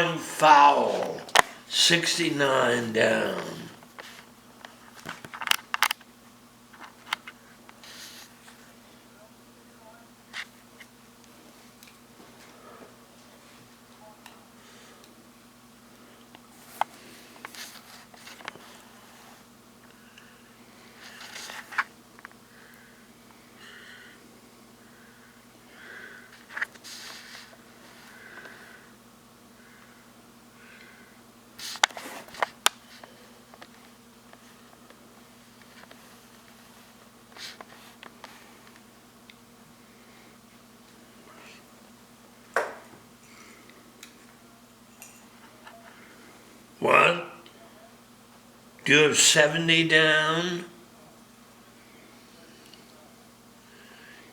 going foul. 69 down. What? Do you have 70 down?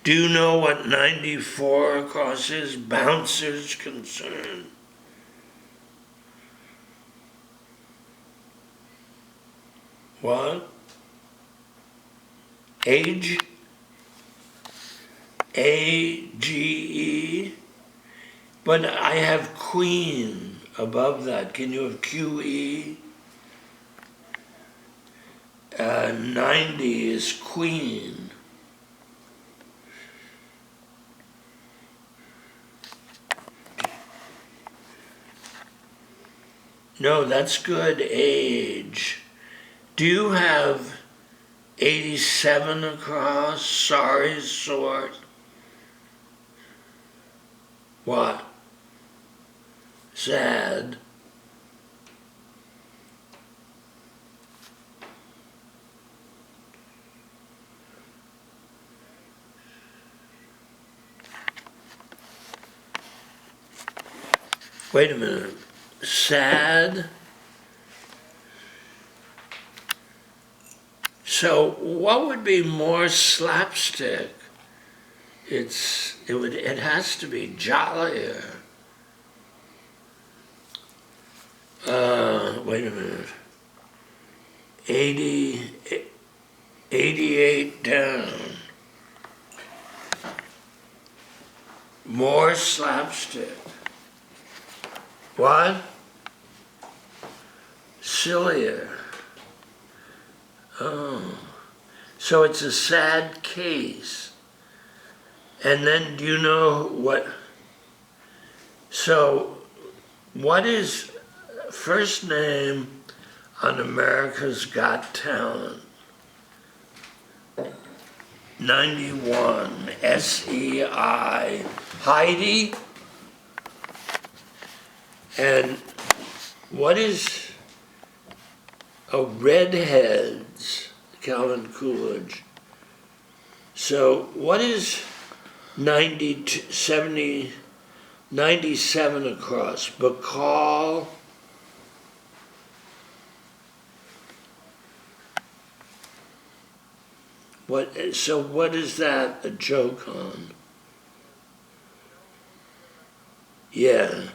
Do you know what 94 across is? Bouncer's concern. What? Age? A-G-E? But I have queen above that. Can you have Q-E? 90 is queen. No, that's good. Age. Do you have 87 across? Sorry, sort. What? Sad. Wait a minute. Sad? So what would be more slapstick? It has to be jollier. Wait a minute. 88 down. More slapstick. What? Sillier. Oh. So it's a sad case. And then do you know what? So what is first name on America's Got Talent? 91, S-E-I, Heidi? And what is Redheads, Calvin Coolidge? So what is 97 across? Bacall? So what is that a joke on? Yeah.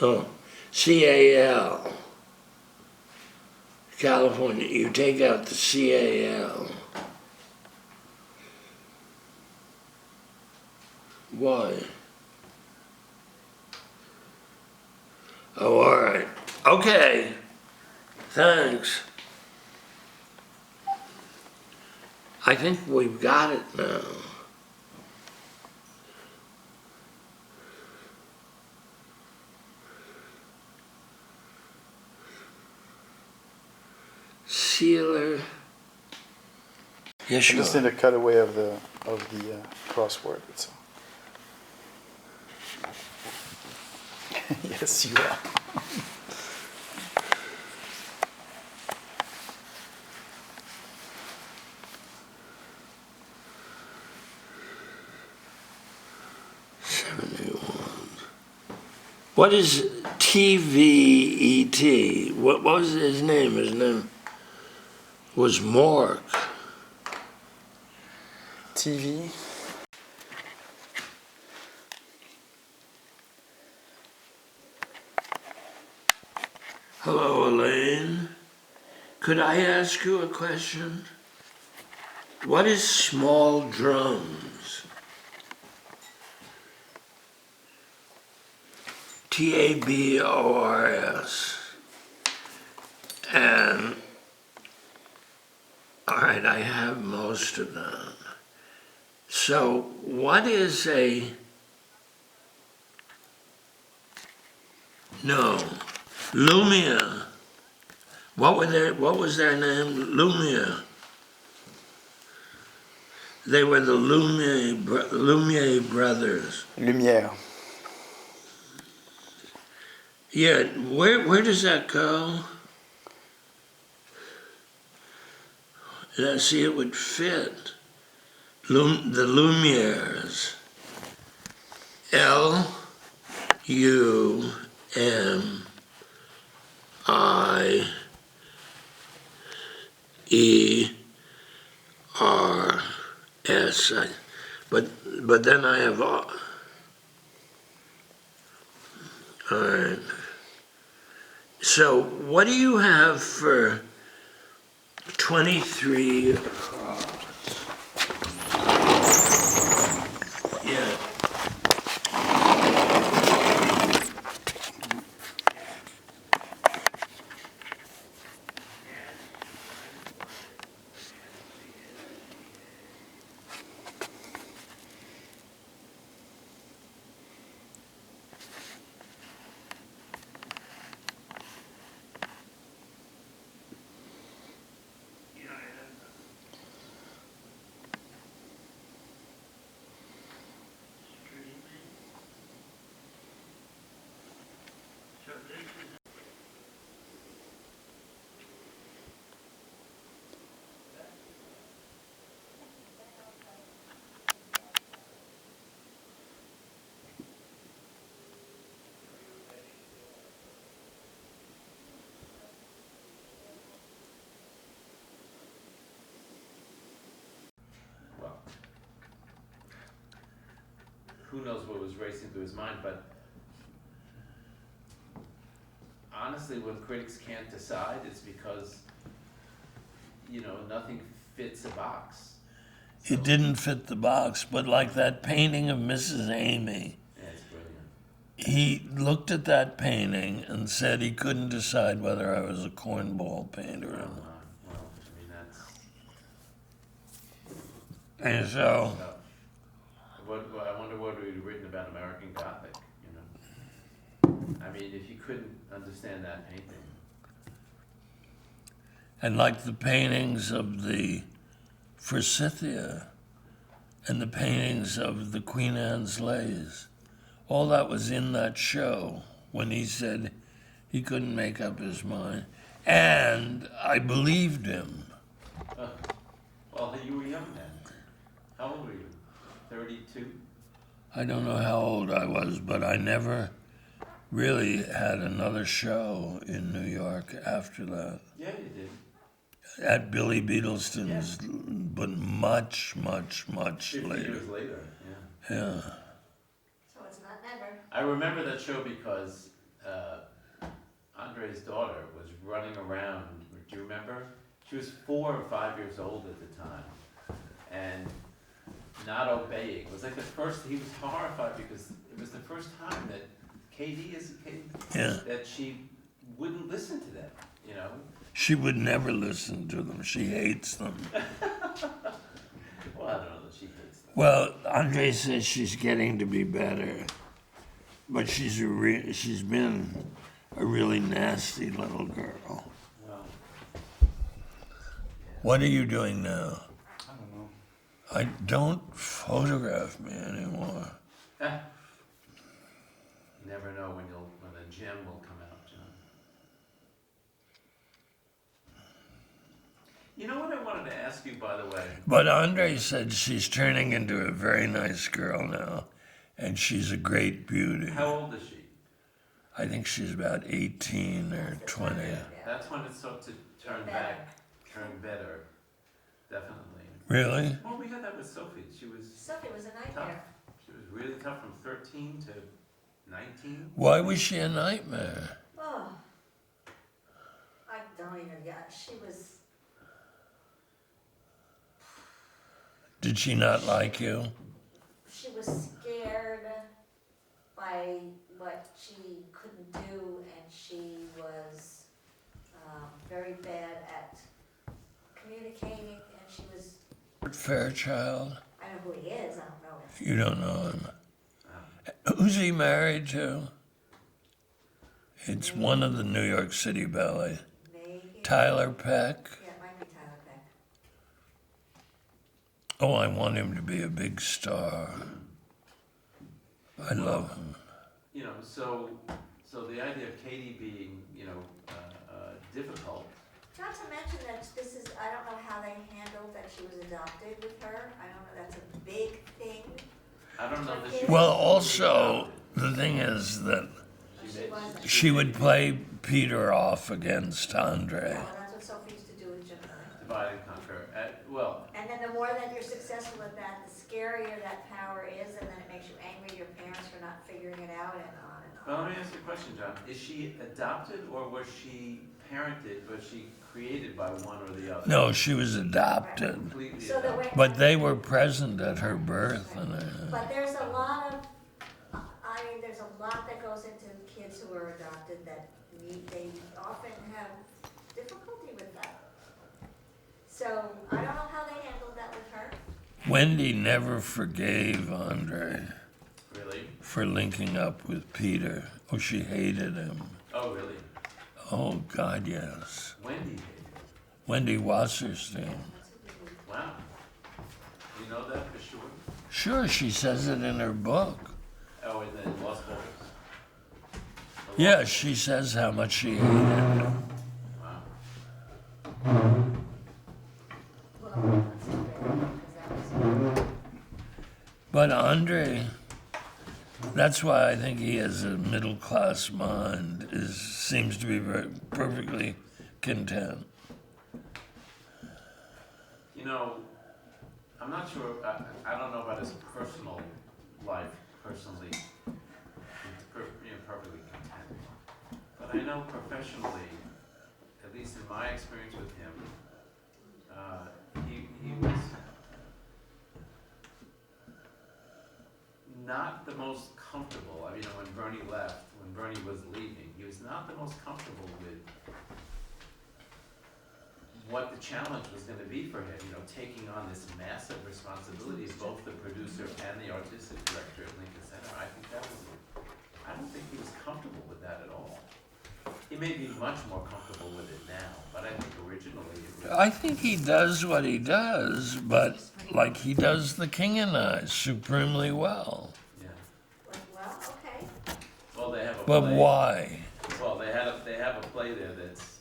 Oh, C-A-L. California, you take out the C-A-L. Why? Oh, all right. Okay. Thanks. I think we've got it now. Sealer. Yeah, sure. I just need a cutaway of the crossword. So. Yes, you are. What is TVET? What was his name? His name was Mork. TV. Hello, Elaine. Could I ask you a question? What is small drums? TABORS. And, all right, I have most of them. So what is Lumia. What was their name? Lumia. They were the Lumiere brothers. Lumière. Yeah, where does that go? Yeah, see, it would fit. The Lumieres. Lumires. But then I have all right. So what do you have for 23 across? Yeah. Who knows what was racing through his mind, but honestly, when critics can't decide, it's because, nothing fits a box. It didn't fit the box, but like that painting of Mrs. Amy, Yeah, it's brilliant. he looked at that painting and said he couldn't decide whether I was a cornball painter or not. Well, I mean, that's And so, tough. I wonder what we'd written about American Gothic, I mean, if you couldn't understand that painting. and like the paintings of the Forsythia and the paintings of the Queen Anne's Lays, all that was in that show when he said he couldn't make up his mind. And I believed him. Well, you were young then. How old were you? 32? I don't know how old I was, but I never really had another show in New York after that. Yeah, you did. At Billy Beatleston's, but much, much, much 50 later. years later, yeah. Yeah. So it's not never. I remember that show because Andre's daughter was running around. Do you remember? She was 4 or 5 years old at the time, and not obeying. It was like the first. He was horrified because it was the first time that Katie is a kid that she wouldn't listen to them. She would never listen to them. She hates them. Well, I don't know that she hates them. Well, Andre says she's getting to be better, but she's been a really nasty little girl. Well, What are you doing now? I don't know. I don't photograph me anymore. you never know when a gem will come out, John. You know what I wanted to ask you, by the way? But Andre said she's turning into a very nice girl now, and she's a great beauty. How old is she? I think she's about 18 or 20. That's when it's up to turn better. Definitely. Really? Well, we had that with Sophie. Sophie was a Tough. nightmare. She was really tough from 13 to 19. Why was she a nightmare? Oh. don't even, yeah, she was, Did she not like you? she was scared by what she couldn't do, and she was very bad at communicating, and she was, Fairchild? I know who he is, I don't know him. You don't know him. Who's he married to? It's one of the New York City ballet. Maybe. Tyler Peck. Yeah, it might be Tyler Peck. Oh, I want him to be a big star. I love him. You know, so the idea of Katie being, you know, difficult. Not to mention that this is, I don't know how they handled that she was adopted with her. I don't know, that's a big thing. I don't know that she. Well, also, the thing is that She wasn't. she would play Peter off against Andre. Yeah, well, that's what Sophie used to do with Jim Miller. Divide and conquer. Well, And then the more that you're successful at that, the scarier that power is, and then it makes you angry at your parents for not figuring it out, and on and well, on. let me ask you a question, John. Is she adopted or was she parented, was she created by one or the other? No, she was adopted. Completely So the way. adopted. But they were present at her birth. And But there's a lot of, I mean, there's a lot that goes into kids who are adopted that they often have difficulty with that. So I don't know how they handled that with her. Wendy never forgave Andre Really? for linking up with Peter. Oh, she hated him. Oh, really? Oh, God, yes. Wendy hated Wendy Wasserstein. it. Wow. You know that for sure? Sure, she says it in her book. Oh, in the Lost Boys. Yeah, she says how much she hated him. Wow. Well, that's not bad, because that was. But Andre, that's why I think he has a middle class mind, seems to be very perfectly content. You know, I'm not sure, I don't know about his personal life, personally, perfectly content. But I know professionally, at least in my experience with him, he was not the most comfortable. I mean, when Bernie left, when Bernie was leaving, he was not the most comfortable with what the challenge was going to be for him, you know, taking on this massive responsibility as both the producer and the artistic director at Lincoln Center. I think I don't think he was comfortable with that at all. He may be much more comfortable with it now, but I think originally it was. I think he does what he does, but like he does The King and I supremely well. Yeah. Well, okay. Well, they have a But play. Why? Well, they have a play there that's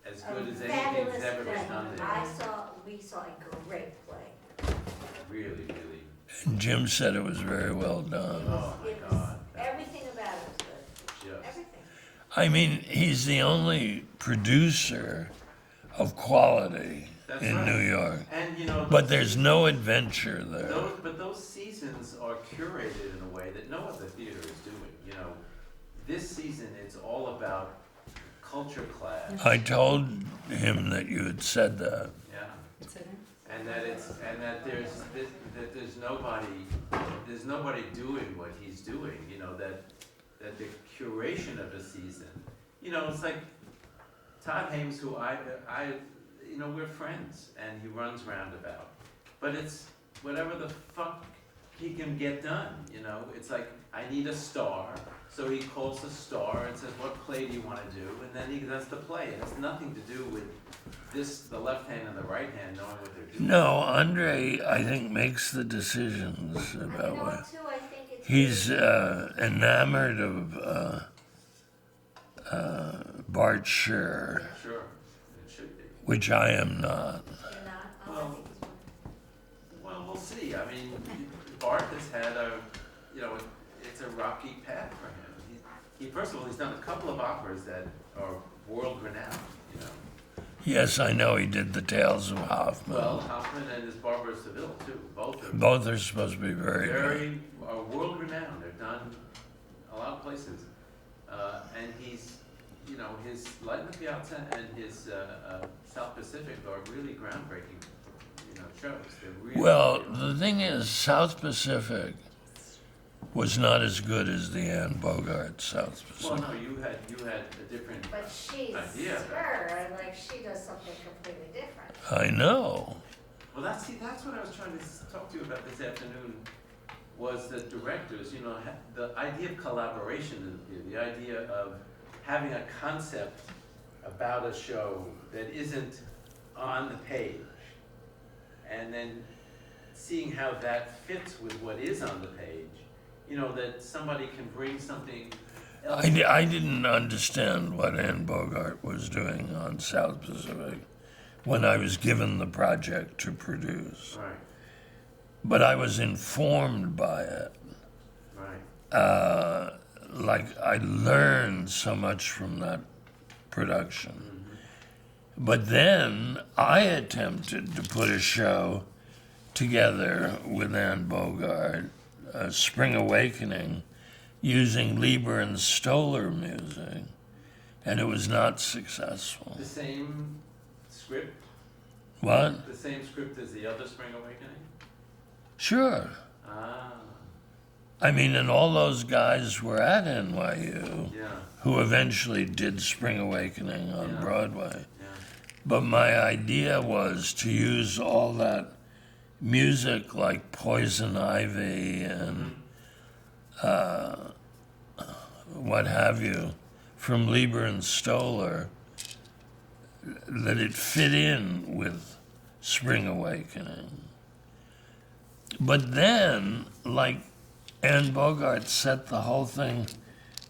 as good as anything Fabulous that's ever been play. done there. We saw a great play. Really, really. And Jim said it was very well done. Oh my It was- God. Everything about it was good. Just. Everything. I mean, he's the only producer of quality That's in right. New York. And you know. But there's no adventure there. Those seasons are curated in a way that no other theater is doing. You know, this season it's all about culture clash. I told him that you had said that. Yeah. And that there's nobody doing what he's doing. You know that the curation of a season. You know, it's like Todd Hames, who I you know, we're friends, and he runs roundabout. But it's whatever the fuck he can get done, you know? It's like, I need a star, so he calls a star and says, what play do you want to do? And then he does the play. It has nothing to do with the left hand and the right hand knowing what they're doing. No, Andre, I think, makes the decisions And you about know what. what, too, I think it's. He's enamored of Bart Scher, Sure, it should be. which I am not. You're not, oh, I Well, think it's Well, we'll see. I mean, Bart has had it's a rocky path for him. He first of all, he's done a couple of operas that are world renowned, you know. Yes, I know he did the Tales of Hoffman. Well, Hoffman and his Barbara of Seville too. Both are supposed to be very good. very world renowned. They're done a lot of places, and you know, his Light in the Piazza and his South Pacific are really groundbreaking, you know, shows. They're really. Well, the thing is, South Pacific was not as good as the Anne Bogart South Well, Pacific. no, you had a different But she's idea. her, and like she does something completely different. I know. Well, that's what I was trying to talk to you about this afternoon. Was the directors, you know, the idea of collaboration in the theater, the idea of having a concept about a show that isn't on the page, and then seeing how that fits with what is on the page, you know, that somebody can bring something else. I didn't understand what Anne Bogart was doing on South Pacific when I was given the project to produce. Right, But I was informed by it. right. Like, I learned so much from that production. But then I attempted to put a show together with Anne Bogart, Spring Awakening, using Lieber and Stoller music, and it was not successful. The same script, What? the same script as the other Spring Awakening? Sure. Ah, I mean, and all those guys were at NYU yeah, who eventually did Spring Awakening on Yeah. Broadway. yeah. But my idea was to use all that music like Poison Ivy and what have you from Lieber and Stoller, that it fit in with Spring Awakening. But then, like, Anne Bogart set the whole thing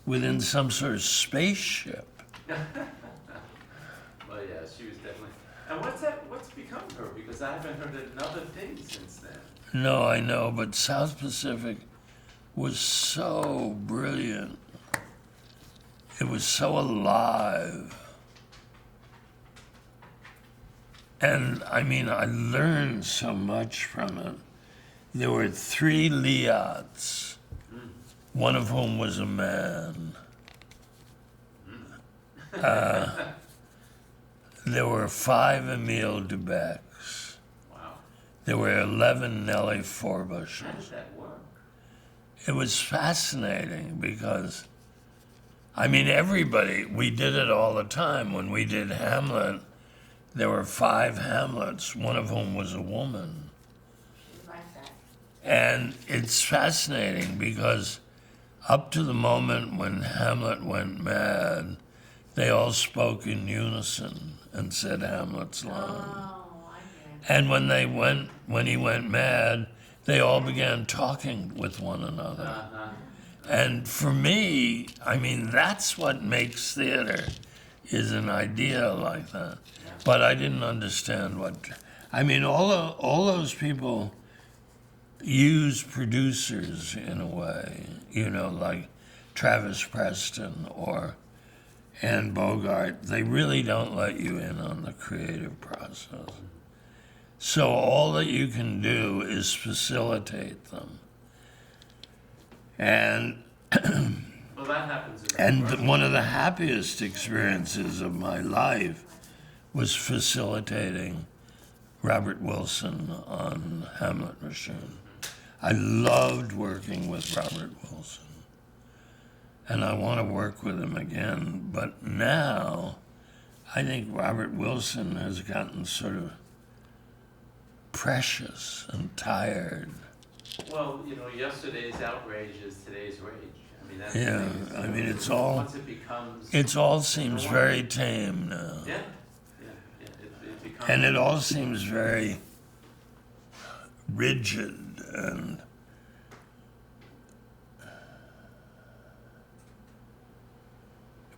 within some sort of spaceship. Well, yeah, she was definitely. And what's become of her? Because I haven't heard another thing since then. No, I know, but South Pacific was so brilliant. It was so alive. And I mean, I learned so much from it. There were 3 Leots, one of whom was a man. There were 5 Emile Dubecks. Wow. There were 11 Nellie How Forbushes. did that work? It was fascinating because, I mean, everybody, we did it all the time. When we did Hamlet, there were 5 Hamlets, one of whom was a woman. Like that. And it's fascinating because up to the moment when Hamlet went mad, they all spoke in unison and said Hamlet's line. Oh, I get it. And when he went mad, they all began talking with one another. Uh-huh. And for me, I mean, that's what makes theater, is an idea like that. But I didn't understand I mean, all those people use producers in a way, you know, like Travis Preston or Anne Bogart. They really don't let you in on the creative process. So all that you can do is facilitate them. And Well, that happens. one of the happiest experiences of my life was facilitating Robert Wilson on Hamlet Machine. I loved working with Robert Wilson. And I want to work with him again. But now, I think Robert Wilson has gotten sort of precious and tired. Well, you know, yesterday's outrage is today's rage. I mean, that's Yeah, the thing. I mean, it's all- Once it becomes. It all seems very tame now. Yeah, yeah. It becomes. And it all seems very rigid and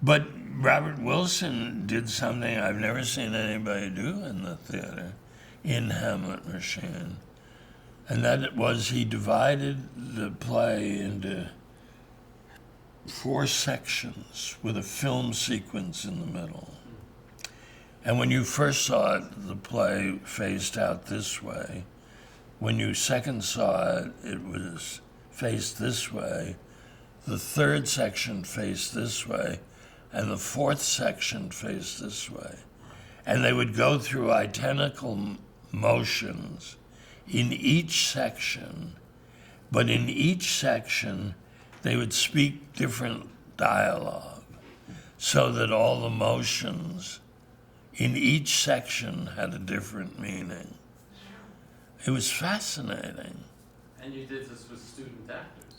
but Robert Wilson did something I've never seen anybody do in the theater, in Hamlet Machine. And that was he divided the play into 4 sections with a film sequence in the middle. And when you first saw it, the play faced out this way. When you second saw it, it was faced this way. The third section faced this way. and the fourth section faced this way. And they would go through identical motions in each section, but in each section they would speak different dialogue so that all the motions in each section had a different meaning. It was fascinating. And you did this with student actors?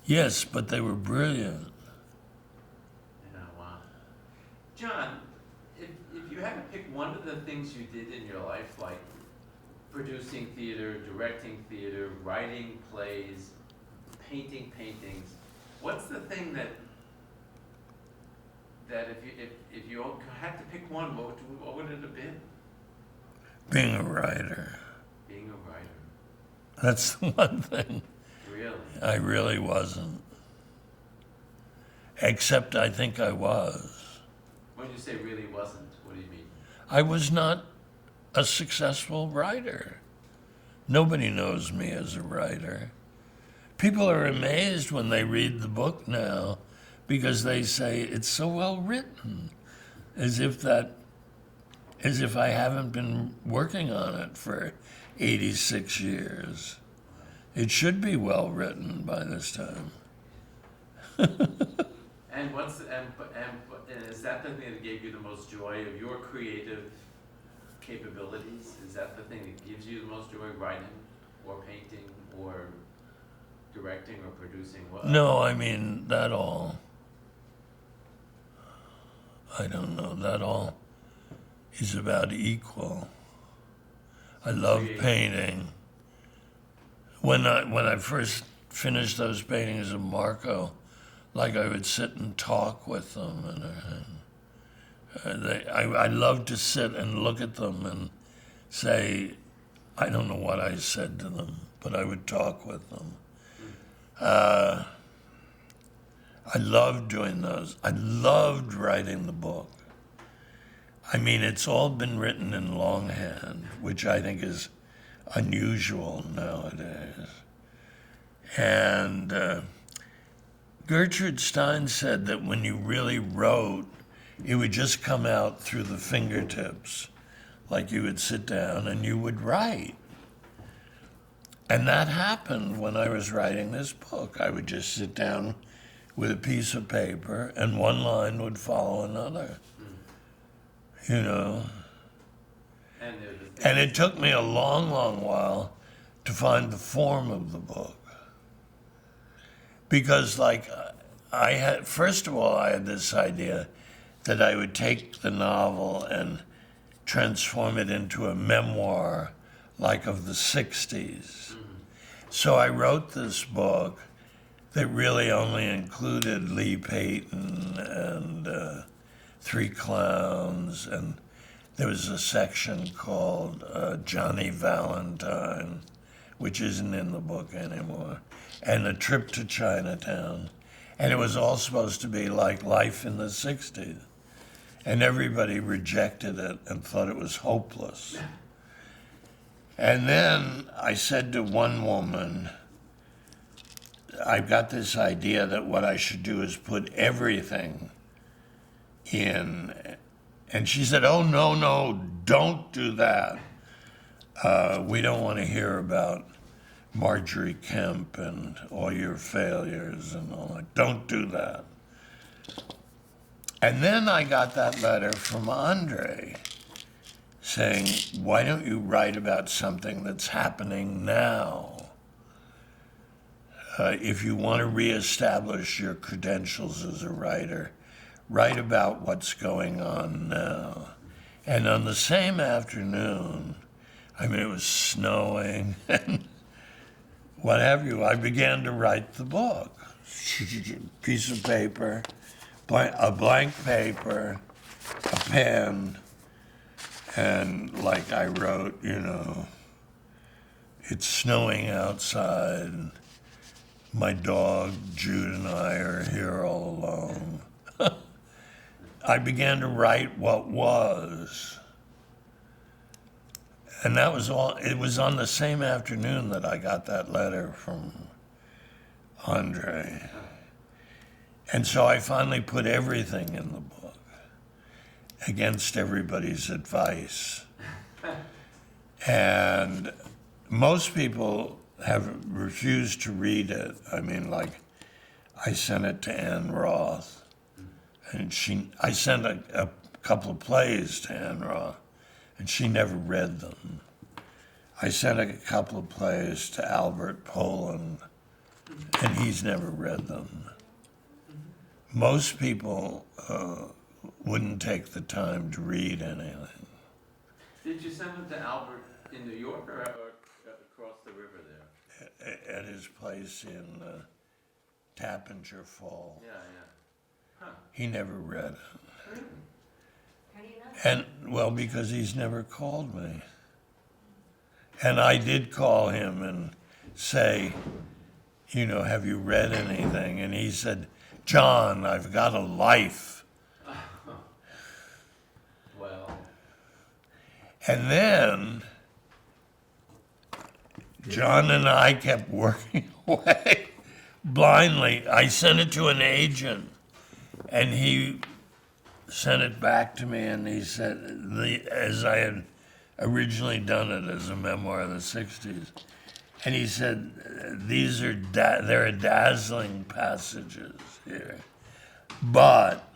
Yes, but they were brilliant. Yeah, wow. John, if you had to pick one of the things you did in your life, like producing theater, directing theater, writing plays, painting paintings, what's the thing that if you had to pick one, what would it have been? Being a writer. Being a writer. That's the one thing Really? I really wasn't. Except I think I was. When you say really wasn't, what do you mean? I was not a successful writer. Nobody knows me as a writer. People are amazed when they read the book now because they say it's so well written, as if I haven't been working on it for 86 years. It should be well written by this time. And is that the thing that gave you the most joy of your creative capabilities? Is that the thing that gives you the most joy, writing or painting or directing or producing? What? No, I mean, that all. I don't know, that all is about equal. I love painting. When I first finished those paintings of Marco, like I would sit and talk with them, and I loved to sit and look at them and say, I don't know what I said to them, but I would talk with them. I loved doing those. I loved writing the book. I mean, it's all been written in longhand, which I think is unusual nowadays. And Gertrude Stein said that when you really wrote, it would just come out through the fingertips, like you would sit down and you would write. And that happened when I was writing this book. I would just sit down with a piece of paper and one line would follow another, you know. And it took me a long, long while to find the form of the book. Because, like, first of all, I had this idea that I would take the novel and transform it into a memoir, like of the 60s. So I wrote this book that really only included Lee Peyton and Three Clowns, and there was a section called Johnny Valentine, which isn't in the book anymore, and A Trip to Chinatown. And it was all supposed to be like life in the 60s. And everybody rejected it and thought it was hopeless. And then I said to one woman, I've got this idea that what I should do is put everything in. And she said, oh, no, don't do that. We don't want to hear about Marjorie Kemp and all your failures and all that. Don't do that. And then I got that letter from Andre saying, why don't you write about something that's happening now? If you want to reestablish your credentials as a writer, write about what's going on now. And on the same afternoon, I mean, it was snowing and what have you, I began to write the book. Piece of paper, a blank paper, a pen, and like I wrote, you know, it's snowing outside. My dog, Jude, and I are here all alone. I began to write what was. And that was all. It was on the same afternoon that I got that letter from Andre. And so I finally put everything in the book. against everybody's advice. And most people have refused to read it. I mean, like, I sent it to Ann Roth, and I sent a couple of plays to Ann Roth, and she never read them. I sent a couple of plays to Albert Poland, and he's never read them. Most people wouldn't take the time to read anything. Did you send them to Albert in New York or across the river there? At his place in Tappinger Fall. Yeah, yeah. Huh. He never read it. Really? How do you know? And, well, because he's never called me. And I did call him and say, you know, have you read anything? And he said, John, I've got a life. Well, And then John and I kept working away blindly. I sent it to an agent, and he sent it back to me, and he said, as I had originally done it as a memoir of the 60s, and he said, there are dazzling passages here, but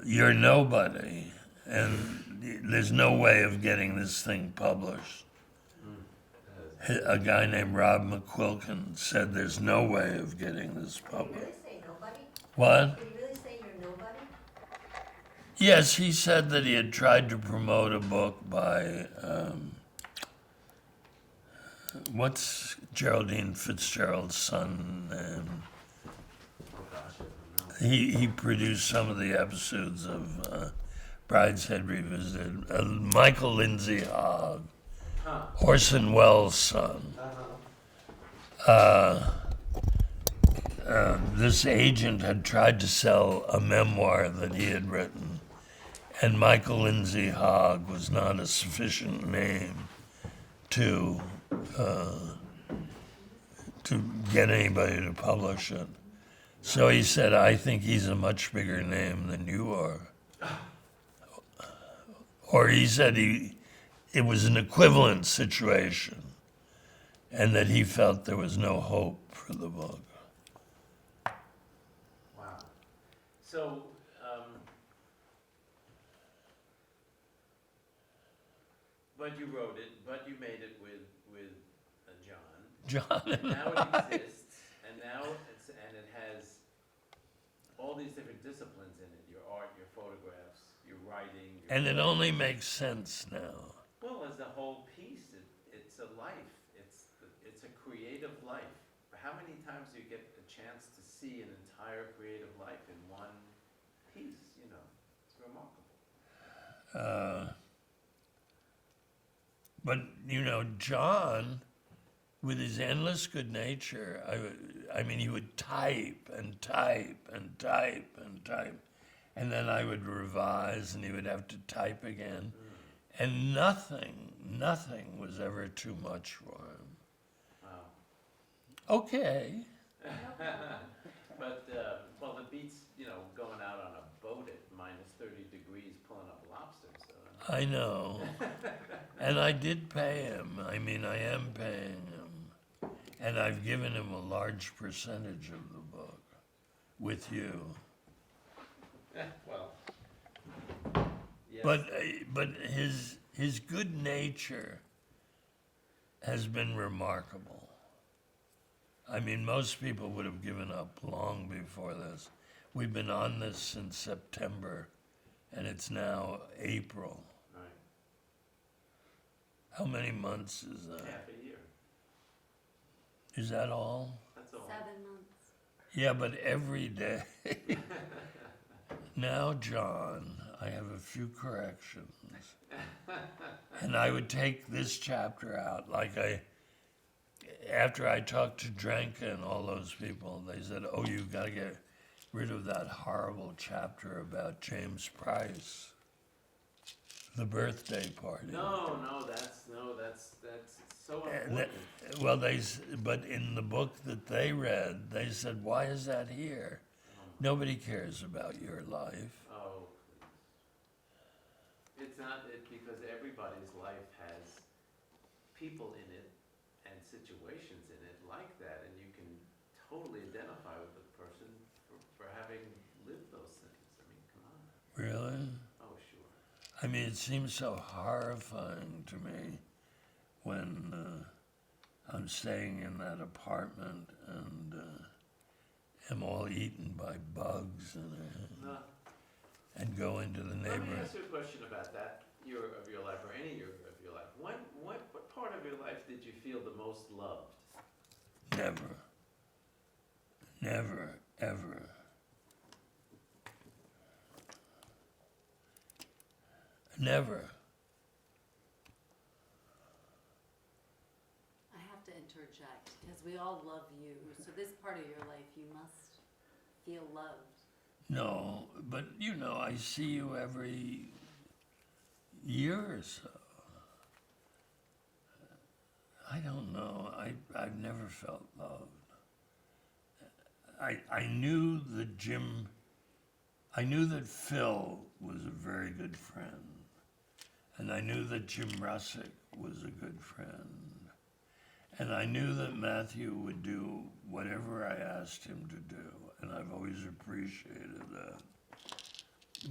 you're nobody, and there's no way of getting this thing published. A guy named Rob McQuilkin said there's no way of getting this Did he published. really say nobody? What? Did he really say you're nobody? Yes, he said that he had tried to promote a book by, what's Geraldine Fitzgerald's son? oh gosh, I don't know. He produced some of the episodes of Brideshead Revisited. Michael Lindsay Hogg, Huh. Orson Welles' son. This agent had tried to sell a memoir that he had written, and Michael Lindsay Hogg was not a sufficient name to get anybody to publish it. So he said, I think he's a much bigger name than you are. Or he said it was an equivalent situation, and that he felt there was no hope for the book. Wow. So, but you wrote it, but you made it with John. John and Now I. it exists, and it has all these different disciplines in it: your art, your photographs, your writing. Your And it only makes sense now. well, as a whole piece, it's a life. It's a creative life. How many times do you get a chance to see an entire creative life in one piece? You know, it's remarkable. But, you know, John, with his endless good nature, I mean, he would type and type and type and type. And then I would revise, and he would have to type again. And nothing was ever too much for him. Wow. Okay. But, well, it beats, going out on a boat at minus 30 degrees pulling up lobsters. So. I know. And I did pay him. I mean, I am paying him. And I've given him a large percentage of the book with you. Well, yes. But his good nature has been remarkable. I mean, most people would have given up long before this. We've been on this since September, and it's now April. Right. How many months is that? Half a year. Is that all? That's all. 7 months. Yeah, but every day. Now, John, I have a few corrections. And I would take this chapter out. After I talked to Drenka and all those people, they said, oh, you got to get rid of that horrible chapter about James Price, the birthday party. No, that's so And important. but in the book that they read, they said, why is that here? Nobody cares about your life. Oh, It's not, because everybody's life has people in it and situations in it like that, and you can totally identify with the person for having lived those things. I mean, come on. Really? Oh, sure. I mean, it seems so horrifying to me when I'm staying in that apartment and am all eaten by bugs No. and go into the Let me neighborhood. ask you a question about that year of your life, or any year of your life. What part of your life did you feel the most loved? Never. Never, ever. Never. I have to interject, because we all love you, so this part of your life, you must feel loved. No, but you know, I see you every year or so. I don't know. I've never felt loved. I knew that Phil was a very good friend. And I knew that Jim Russick was a good friend. And I knew that Matthew would do whatever I asked him to do. And I've always appreciated that.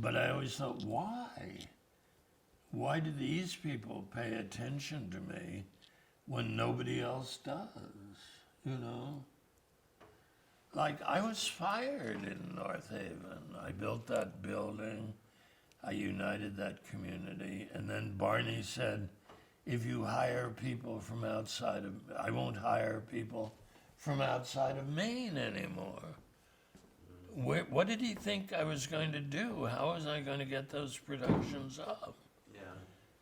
But I always thought, why? Why do these people pay attention to me when nobody else does? You know? Like, I was fired in North Haven. I built that building. I united that community. And then Barney said, if you hire people from outside of, I won't hire people from outside of Maine anymore. What did he think I was going to do? How was I going to get those productions up? Yeah.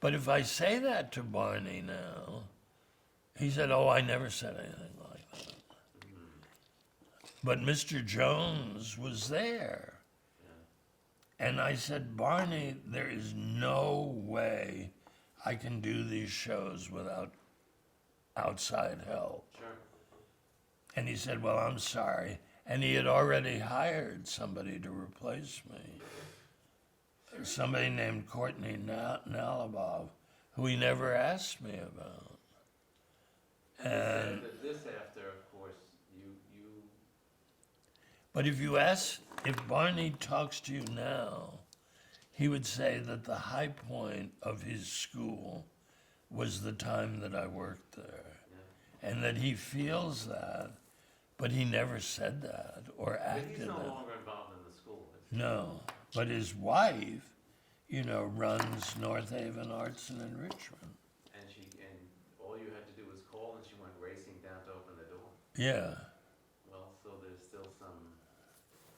But if I say that to Barney now, he said, oh, I never said anything like that. But Mr. Jones was there. Yeah. And I said, Barney, there is no way I can do these shows without outside help. Sure. And he said, well, I'm sorry. And he had already hired somebody to replace me. Somebody named Courtney Nalabov, who he never asked me about. And he said And, that this after, of course, you but if Barney talks to you now, he would say that the high point of his school was the time that I worked there. yeah. And that he feels that, but he never said that or But acted he's no that. longer involved in the school. Is he? No, but his wife, runs North Haven Arts and Enrichment. And all you had to do was call and she went racing down to open the door. Yeah. Well, so there's still some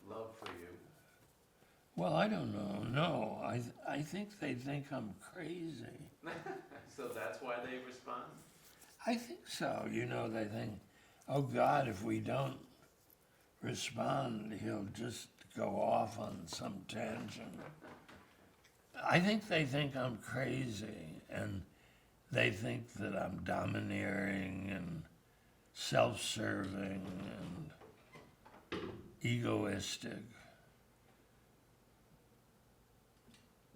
love for you. Well, I don't know. No, I think they think I'm crazy. So that's why they respond? I think so. They think, oh God, if we don't respond, he'll just go off on some tangent. I think they think I'm crazy, and they think that I'm domineering and self-serving and egoistic.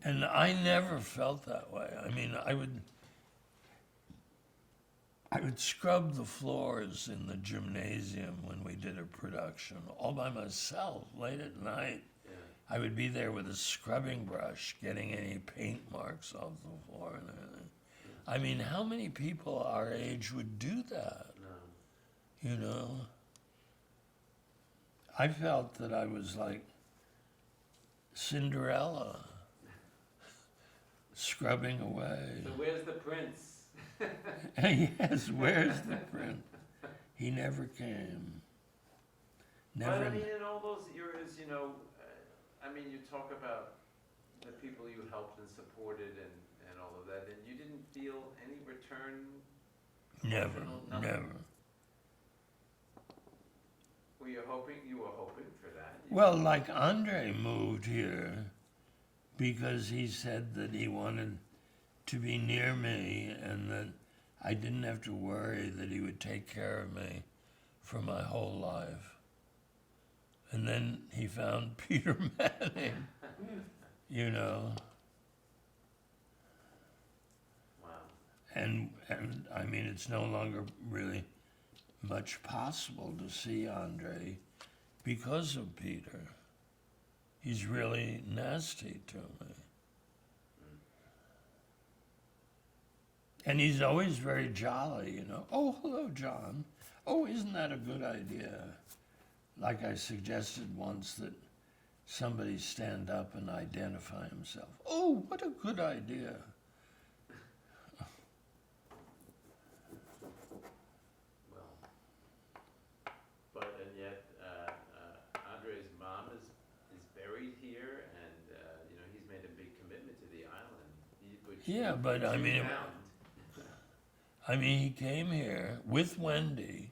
And I never felt that way. I mean, I would scrub the floors in the gymnasium when we did a production, all by myself, late at night. Yeah. I would be there with a scrubbing brush, getting any paint marks off the floor and everything. I mean, how many people our age would do that, No. I felt that I was like Cinderella, scrubbing away. So where's the prince? Yes, where's the prince? He never came. Never. But I mean, in all those years, you talk about the people you helped and supported and all of that, and you didn't feel any return? Never, Nothing? never. You were hoping for that. Well, like Andre moved here because he said that he wanted to be near me and that I didn't have to worry that he would take care of me for my whole life. And then he found Peter Manning, And I mean, it's no longer really much possible to see Andre because of Peter. He's really nasty to me. And he's always very jolly, you know. Oh, hello, John. Oh, isn't that a good idea? Like I suggested once that somebody stand up and identify himself. Oh, what a good idea. Well, and yet, Andre's mom is buried here, and, he's made a big commitment to the island. Yeah, but I mean, he came here with Wendy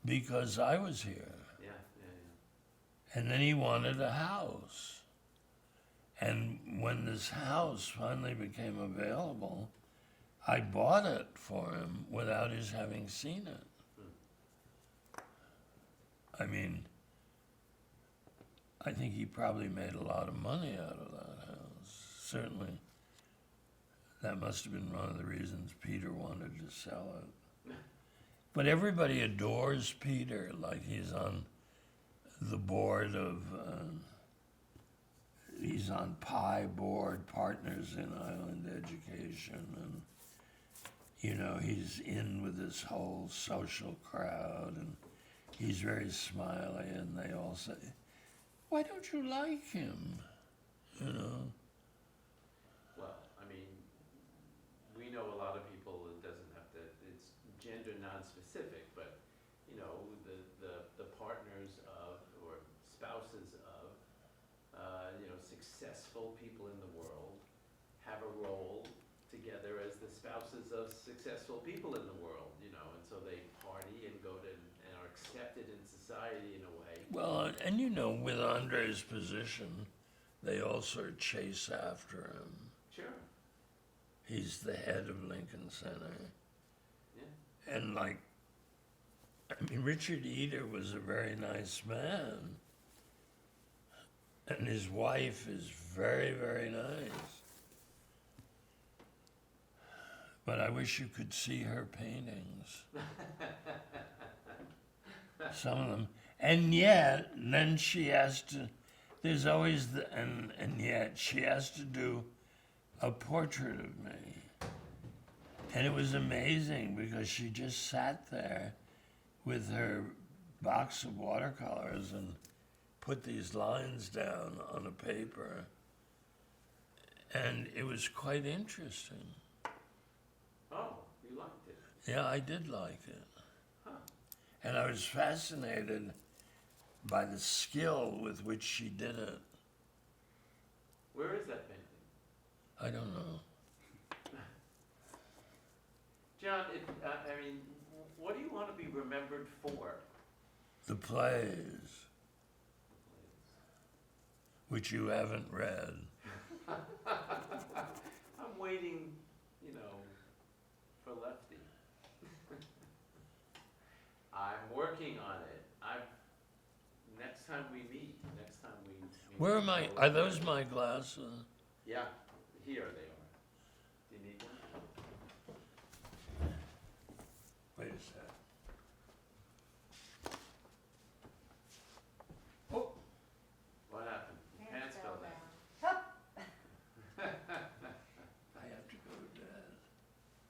because I was here. Yeah. And then he wanted a house. And when this house finally became available, I bought it for him without his having seen it. I mean, I think he probably made a lot of money out of that house. Certainly, that must have been one of the reasons Peter wanted to sell it. But everybody adores Peter, like he's on the board of, he's on PI board, Partners in Island Education, and, he's in with this whole social crowd, and he's very smiley, and they all say, why don't you like him? Well, I mean, we know a lot of people, it doesn't have to, it's gender non-specific, but, the partners of, or spouses of, successful people in the world have a role together as the spouses of successful people in the world, and so they party and go to, and are accepted in society in a way. Well, and with Andre's position, they all sort of chase after him. Sure. He's the head of Lincoln Center. Yeah. And Richard Eder was a very nice man. And his wife is very, very nice. But I wish you could see her paintings. Some of them. And yet, then she has to, there's always and yet she has to do a portrait of me. And it was amazing because she just sat there with her box of watercolors and put these lines down on a paper. And it was quite interesting. Oh, you liked it? Yeah, I did like it. Huh. And I was fascinated by the skill with which she did it. Where is that painting? I don't know. John, what do you want to be remembered for? The plays, which you haven't read. I'm waiting, for Lefty. I'm working on it. Next time we meet. Where am I? Are those my glasses? Yeah, here they